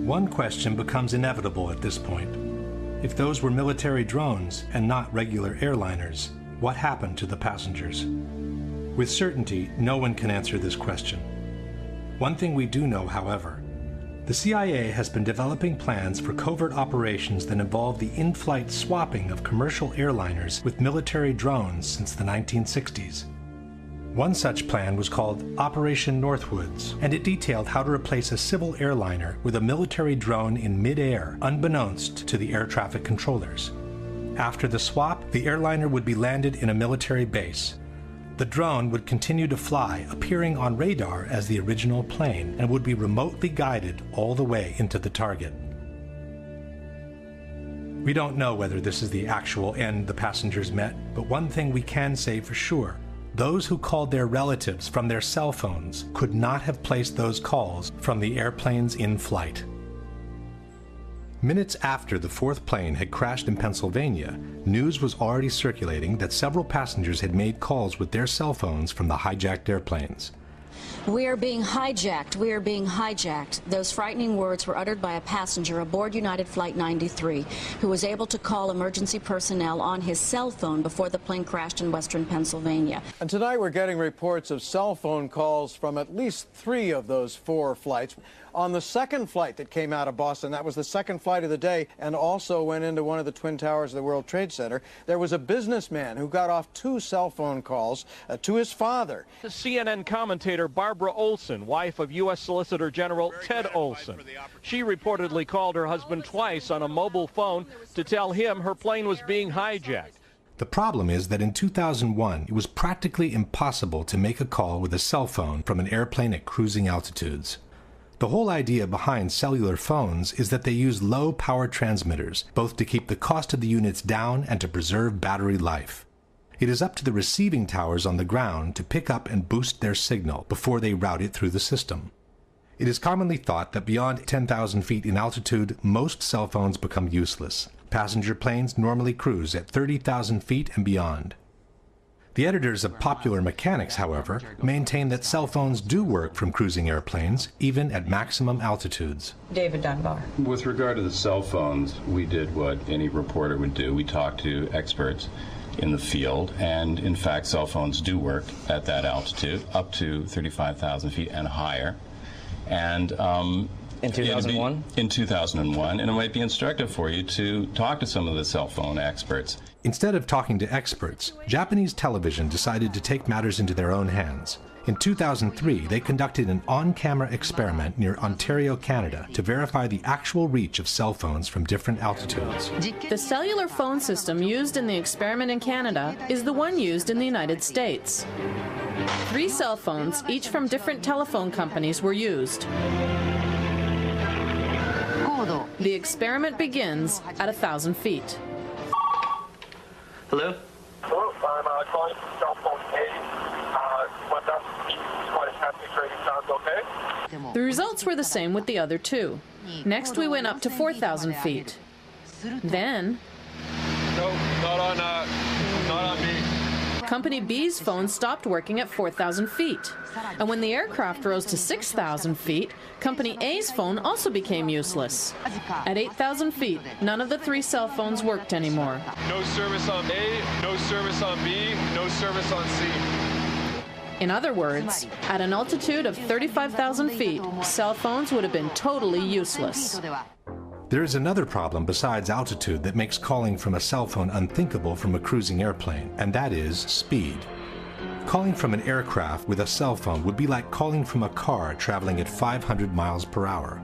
One question becomes inevitable at this point. If those were military drones and not regular airliners, what happened to the passengers? With certainty, no one can answer this question. One thing we do know, however, the CIA has been developing plans for covert operations that involve the in-flight swapping of commercial airliners with military drones since the 1960s. One such plan was called Operation Northwoods, and it detailed how to replace a civil airliner with a military drone in mid-air, unbeknownst to the air traffic controllers. After the swap, the airliner would be landed in a military base. The drone would continue to fly, appearing on radar as the original plane, and would be remotely guided all the way into the target. We don't know whether this is the actual end the passengers met, but one thing we can say for sure: those who called their relatives from their cell phones could not have placed those calls from the airplanes in flight. Minutes after the fourth plane had crashed in Pennsylvania, news was already circulating that several passengers had made calls with their cell phones from the hijacked airplanes. "We are being hijacked. We are being hijacked." Those frightening words were uttered by a passenger aboard United Flight 93 who was able to call emergency personnel on his cell phone before the plane crashed in western Pennsylvania. And tonight we're getting reports of cell phone calls from at least 3 of those 4 flights. On the second flight that came out of Boston, that was the second flight of the day and also went into one of the Twin Towers of the World Trade Center, there was a businessman who got off 2 cell phone calls to his father. CNN commentator Barbara Olson, wife of U.S. Solicitor General Ted Olson. She reportedly called her husband twice on a mobile phone to tell him her plane was being hijacked. The problem is that in 2001, it was practically impossible to make a call with a cell phone from an airplane at cruising altitudes. The whole idea behind cellular phones is that they use low-power transmitters, both to keep the cost of the units down and to preserve battery life. It is up to the receiving towers on the ground to pick up and boost their signal before they route it through the system. It is commonly thought that beyond 10,000 feet in altitude, most cell phones become useless. Passenger planes normally cruise at 30,000 feet and beyond. The editors of Popular Mechanics, however, maintain that cell phones do work from cruising airplanes, even at maximum altitudes. David Dunbar. With regard to the cell phones, we did what any reporter would do. We talked to experts in the field, and in fact, cell phones do work at that altitude, up to 35,000 feet and higher. And in 2001? In 2001, and it might be instructive for you to talk to some of the cell phone experts. Instead of talking to experts, Japanese television decided to take matters into their own hands. In 2003, they conducted an on-camera experiment near Ontario, Canada, to verify the actual reach of cell phones from different altitudes. The cellular phone system used in the experiment in Canada is the one used in the United States. 3 cell phones, each from different telephone companies, were used. The experiment begins at 1,000 feet. Hello? Hello, I'm calling from cell phone A. 1,000 feet, flight taxi trading sounds okay? The results were the same with the other 2. Next we went up to 4,000 feet. Then... No, not on me. Company B's phone stopped working at 4,000 feet. And when the aircraft rose to 6,000 feet, Company A's phone also became useless. At 8,000 feet, none of the 3 cell phones worked anymore. No service on A, no service on B, no service on C. In other words, at an altitude of 35,000 feet, cell phones would have been totally useless. There is another problem besides altitude that makes calling from a cell phone unthinkable from a cruising airplane, and that is speed. Calling from an aircraft with a cell phone would be like calling from a car traveling at 500 miles per hour.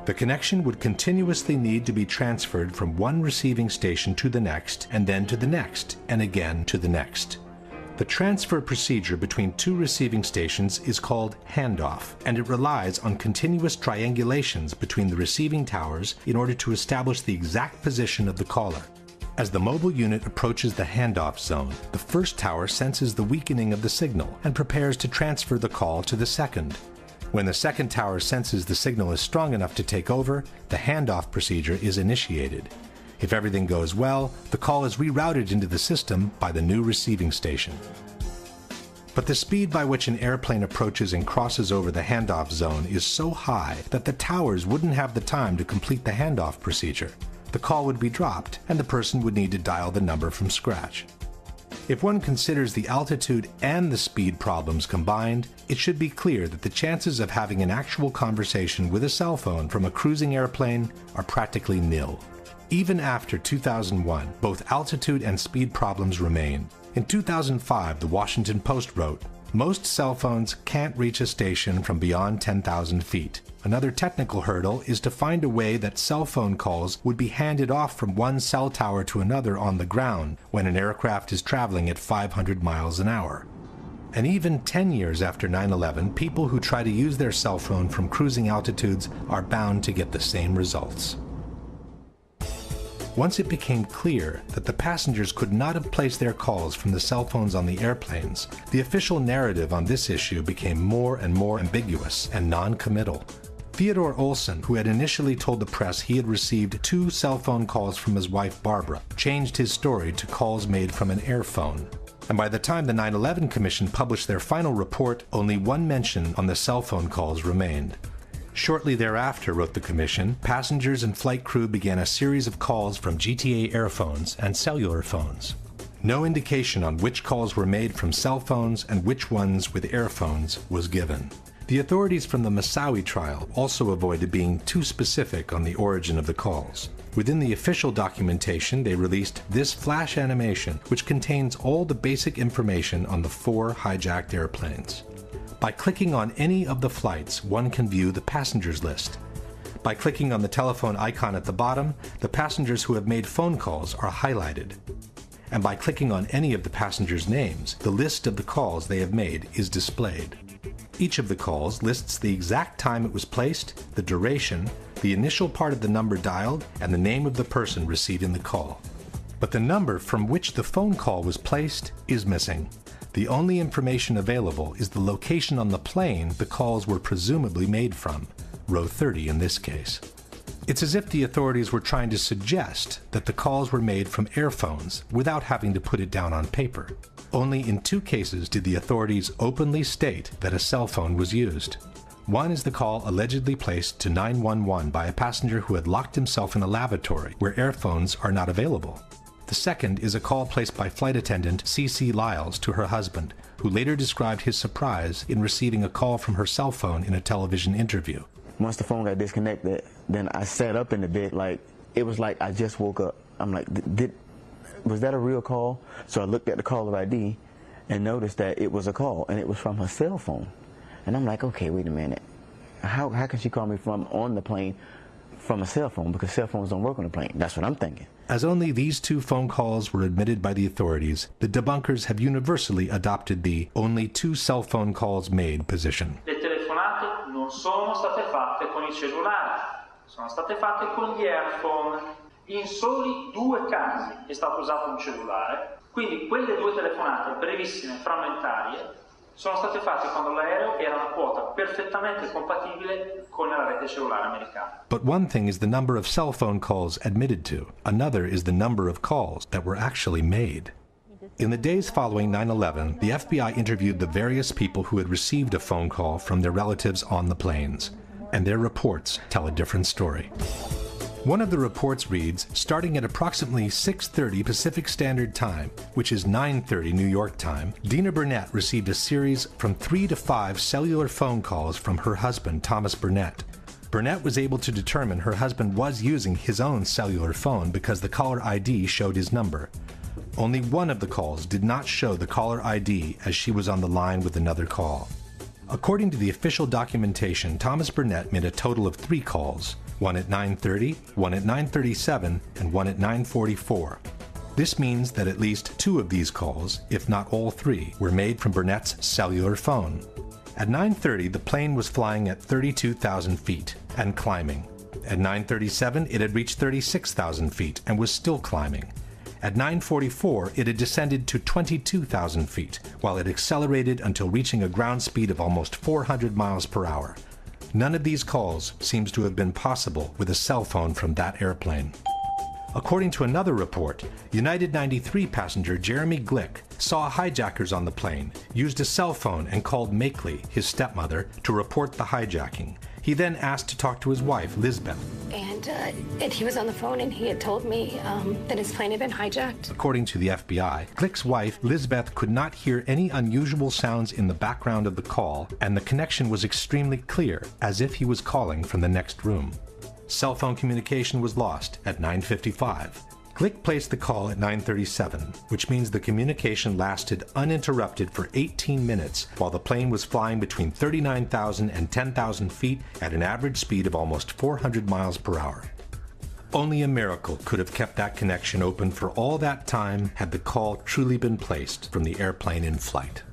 The connection would continuously need to be transferred from one receiving station to the next, and then to the next, and again to the next. The transfer procedure between 2 receiving stations is called handoff, and it relies on continuous triangulations between the receiving towers in order to establish the exact position of the caller. As the mobile unit approaches the handoff zone, the first tower senses the weakening of the signal and prepares to transfer the call to the second. When the second tower senses the signal is strong enough to take over, the handoff procedure is initiated. If everything goes well, the call is rerouted into the system by the new receiving station. But the speed by which an airplane approaches and crosses over the handoff zone is so high that the towers wouldn't have the time to complete the handoff procedure. The call would be dropped, and the person would need to dial the number from scratch. If one considers the altitude and the speed problems combined, it should be clear that the chances of having an actual conversation with a cell phone from a cruising airplane are practically nil. Even after 2001, both altitude and speed problems remain. In 2005, the Washington Post wrote, "Most cell phones can't reach a station from beyond 10,000 feet. Another technical hurdle is to find a way that cell phone calls would be handed off from one cell tower to another on the ground when an aircraft is traveling at 500 miles an hour." And even 10 years after 9/11, people who try to use their cell phone from cruising altitudes are bound to get the same results. Once it became clear that the passengers could not have placed their calls from the cell phones on the airplanes, the official narrative on this issue became more and more ambiguous and non-committal. Theodore Olson, who had initially told the press he had received 2 cell phone calls from his wife Barbara, changed his story to calls made from an airphone. And by the time the 9/11 Commission published their final report, only one mention on the cell phone calls remained. Shortly thereafter, wrote the Commission, passengers and flight crew began a series of calls from GTA airphones and cellular phones. No indication on which calls were made from cell phones and which ones with airphones was given. The authorities from the Moussaoui trial also avoided being too specific on the origin of the calls. Within the official documentation, they released this flash animation, which contains all the basic information on the 4 hijacked airplanes. By clicking on any of the flights, one can view the passengers list. By clicking on the telephone icon at the bottom, the passengers who have made phone calls are highlighted. And by clicking on any of the passengers' names, the list of the calls they have made is displayed. Each of the calls lists the exact time it was placed, the duration, the initial part of the number dialed, and the name of the person receiving the call. But the number from which the phone call was placed is missing. The only information available is the location on the plane the calls were presumably made from, row 30 in this case. It's as if the authorities were trying to suggest that the calls were made from airphones without having to put it down on paper. Only in 2 cases did the authorities openly state that a cell phone was used. One is the call allegedly placed to 911 by a passenger who had locked himself in a lavatory where airphones are not available. The second is a call placed by flight attendant C.C. Lyles to her husband, who later described his surprise in receiving a call from her cell phone in a television interview. Once the phone got disconnected, then I sat up in the bed like, it was like I just woke up. I'm like, was that a real call? So I looked at the caller ID and noticed that it was a call, and it was from her cell phone. And I'm like, okay, wait a minute. How can she call me from on the plane from a cell phone, because cell phones don't work on a plane? That's what I'm thinking. As only these 2 phone calls were admitted by the authorities, the debunkers have universally adopted the only 2 cell phone calls made position. Le telefonate non sono state fatte con i cellulari, sono state fatte con gli earphone. In soli 2 casi è stato usato un cellulare, quindi quelle 2 telefonate brevissime, frammentarie, sono state fatte quando l'aereo era una quota perfettamente compatibile con la rete cellulare americana. But one thing is the number of cell phone calls admitted to. Another is the number of calls that were actually made. In the days following 9/11, the FBI interviewed the various people who had received a phone call from their relatives on the planes, and their reports tell a different story. One of the reports reads, starting at approximately 6:30 Pacific Standard Time, which is 9:30 New York time, Dina Burnett received a series from 3 to 5 cellular phone calls from her husband, Thomas Burnett. Burnett was able to determine her husband was using his own cellular phone because the caller ID showed his number. Only one of the calls did not show the caller ID as she was on the line with another call. According to the official documentation, Thomas Burnett made a total of 3 calls. One at 9:30, one at 9:37, and one at 9:44. This means that at least 2 of these calls, if not all 3, were made from Burnett's cellular phone. At 9:30, the plane was flying at 32,000 feet and climbing. At 9:37, it had reached 36,000 feet and was still climbing. At 9:44, it had descended to 22,000 feet, while it accelerated until reaching a ground speed of almost 400 miles per hour. None of these calls seems to have been possible with a cell phone from that airplane. According to another report, United 93 passenger Jeremy Glick saw hijackers on the plane, used a cell phone and called Makeley, his stepmother, to report the hijacking. He then asked to talk to his wife, Lisbeth. And he was on the phone and he had told me that his plane had been hijacked. According to the FBI, Glick's wife, Lisbeth, could not hear any unusual sounds in the background of the call, and the connection was extremely clear, as if he was calling from the next room. Cell phone communication was lost at 9:55. Glick placed the call at 9:37, which means the communication lasted uninterrupted for 18 minutes while the plane was flying between 39,000 and 10,000 feet at an average speed of almost 400 miles per hour. Only a miracle could have kept that connection open for all that time had the call truly been placed from the airplane in flight.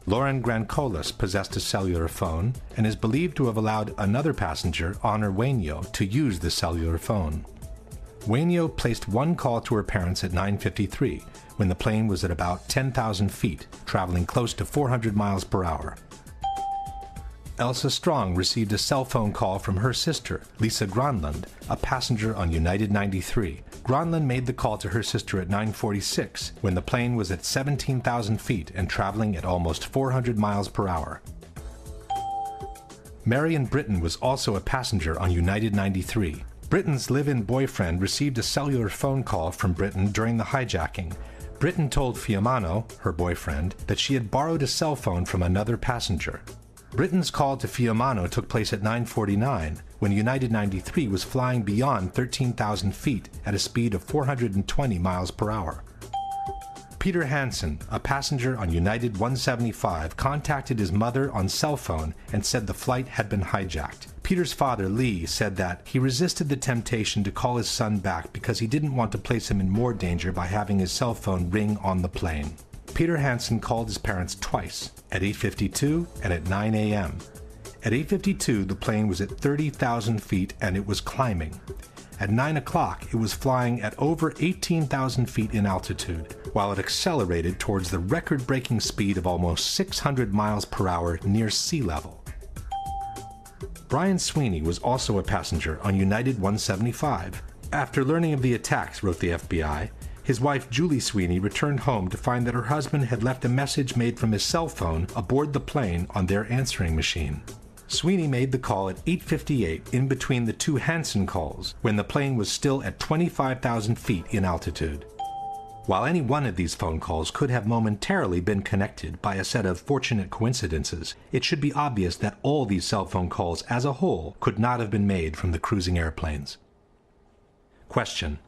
Lauren Grancolas possessed a cellular phone and is believed to have allowed another passenger, Honor Wainio, to use the cellular phone. Wainio placed one call to her parents at 9:53, when the plane was at about 10,000 feet, traveling close to 400 miles per hour. Elsa Strong received a cell phone call from her sister, Lisa Gronlund, a passenger on United 93. Gronlund made the call to her sister at 9:46, when the plane was at 17,000 feet and traveling at almost 400 miles per hour. Marion Britton was also a passenger on United 93. Britton's live-in boyfriend received a cellular phone call from Britton during the hijacking. Britton told Fiumano, her boyfriend, that she had borrowed a cell phone from another passenger. Britton's call to Fiumano took place at 9:49, when United 93 was flying beyond 13,000 feet at a speed of 420 miles per hour. Peter Hansen, a passenger on United 175, contacted his mother on cell phone and said the flight had been hijacked. Peter's father, Lee, said that he resisted the temptation to call his son back because he didn't want to place him in more danger by having his cell phone ring on the plane. Peter Hansen called his parents twice, at 8:52 and at 9 a.m. At 8:52, the plane was at 30,000 feet and it was climbing. At 9 o'clock, it was flying at over 18,000 feet in altitude, while it accelerated towards the record-breaking speed of almost 600 miles per hour near sea level. Brian Sweeney was also a passenger on United 175. After learning of the attacks, wrote the FBI, his wife Julie Sweeney returned home to find that her husband had left a message made from his cell phone aboard the plane on their answering machine. Sweeney made the call at 8:58 in between the two Hansen calls, when the plane was still at 25,000 feet in altitude. While any one of these phone calls could have momentarily been connected by a set of fortunate coincidences, it should be obvious that all these cell phone calls as a whole could not have been made from the cruising airplanes. Question: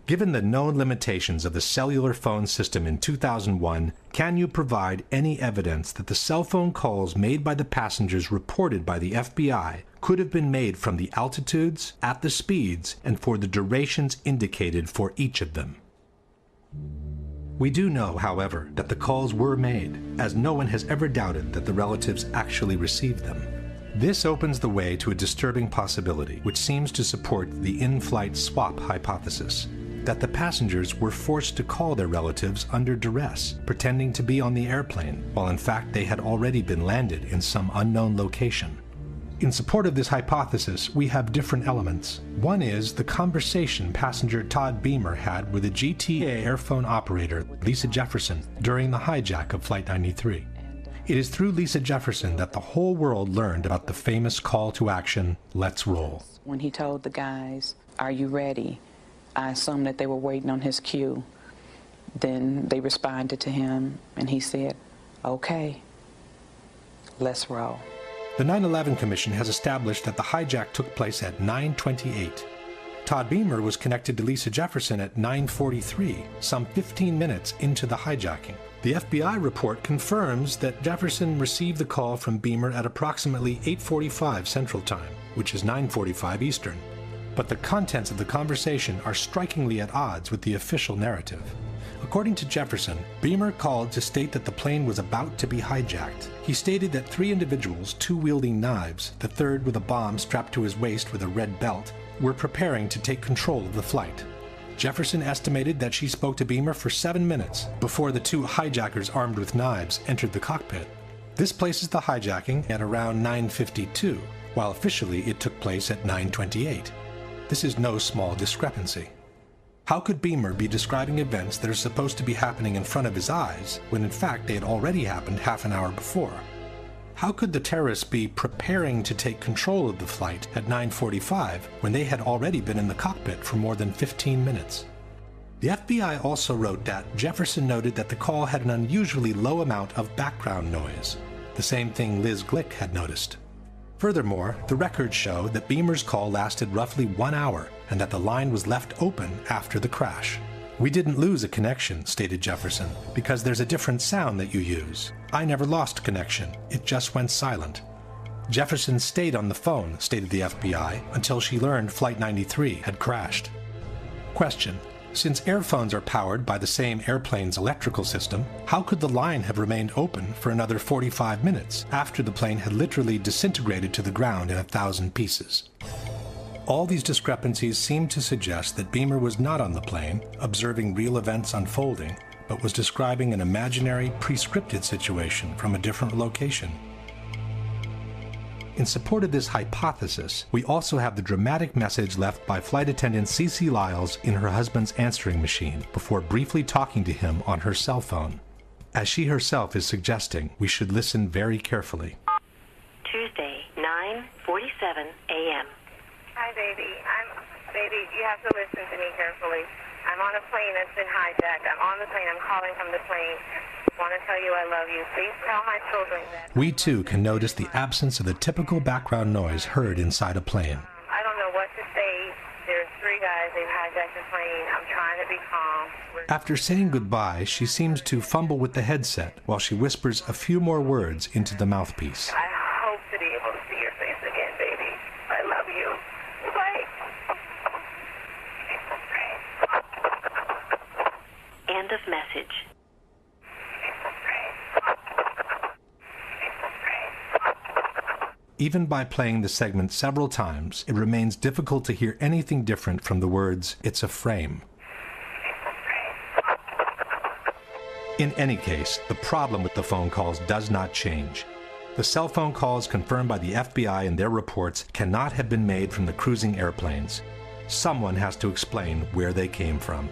given the known limitations of the cellular phone system in 2001, can you provide any evidence that the cell phone calls made by the passengers reported by the FBI could have been made from the altitudes, at the speeds, and for the durations indicated for each of them? We do know, however, that the calls were made, as no one has ever doubted that the relatives actually received them. This opens the way to a disturbing possibility, which seems to support the in-flight swap hypothesis, that the passengers were forced to call their relatives under duress, pretending to be on the airplane, while in fact they had already been landed in some unknown location. In support of this hypothesis, we have different elements. One is the conversation passenger Todd Beamer had with a GTA airphone operator, Lisa Jefferson, during the hijack of Flight 93. It is through Lisa Jefferson that the whole world learned about the famous call to action, "Let's roll." When he told the guys, "Are you ready?" I assumed that they were waiting on his cue. Then they responded to him, and he said, "Okay, let's roll." The 9/11 Commission has established that the hijack took place at 9:28. Todd Beamer was connected to Lisa Jefferson at 9:43, some 15 minutes into the hijacking. The FBI report confirms that Jefferson received the call from Beamer at approximately 8:45 Central Time, which is 9:45 Eastern. But the contents of the conversation are strikingly at odds with the official narrative. According to Jefferson, Beamer called to state that the plane was about to be hijacked. He stated that 3 individuals, 2 wielding knives, the third with a bomb strapped to his waist with a red belt, were preparing to take control of the flight. Jefferson estimated that she spoke to Beamer for 7 minutes before the 2 hijackers armed with knives entered the cockpit. This places the hijacking at around 9:52, while officially it took place at 9:28. This is no small discrepancy. How could Beamer be describing events that are supposed to be happening in front of his eyes when in fact they had already happened half an hour before? How could the terrorists be preparing to take control of the flight at 9:45 when they had already been in the cockpit for more than 15 minutes? The FBI also wrote that Jefferson noted that the call had an unusually low amount of background noise, the same thing Liz Glick had noticed. Furthermore, the records show that Beamer's call lasted roughly 1 hour and that the line was left open after the crash. "We didn't lose a connection," stated Jefferson, "because there's a different sound that you use. I never lost connection. It just went silent." Jefferson stayed on the phone, stated the FBI, until she learned Flight 93 had crashed. Question: since airphones are powered by the same airplane's electrical system, how could the line have remained open for another 45 minutes after the plane had literally disintegrated to the ground in 1,000 pieces? All these discrepancies seem to suggest that Beamer was not on the plane, observing real events unfolding, but was describing an imaginary, pre-scripted situation from a different location. In support of this hypothesis, we also have the dramatic message left by flight attendant Cece Lyles in her husband's answering machine before briefly talking to him on her cell phone. As she herself is suggesting, we should listen very carefully. Tuesday, 9:47 a.m. Hi, baby. Baby, you have to listen to me carefully. I'm on a plane that's been hijacked. I'm on the plane. I'm calling from the plane. I want to tell you I love you. Please tell my children that. We too can notice the absence of the typical background noise heard inside a plane. I don't know what to say. There's 3 guys. They've hijacked the plane. I'm trying to be calm. After saying goodbye, she seems to fumble with the headset while she whispers a few more words into the mouthpiece. I hope to be able to see your face again, baby. I love you. Bye. End of message. Even by playing the segment several times, it remains difficult to hear anything different from the words, "It's a frame." In any case, the problem with the phone calls does not change. The cell phone calls confirmed by the FBI in their reports cannot have been made from the cruising airplanes. Someone has to explain where they came from.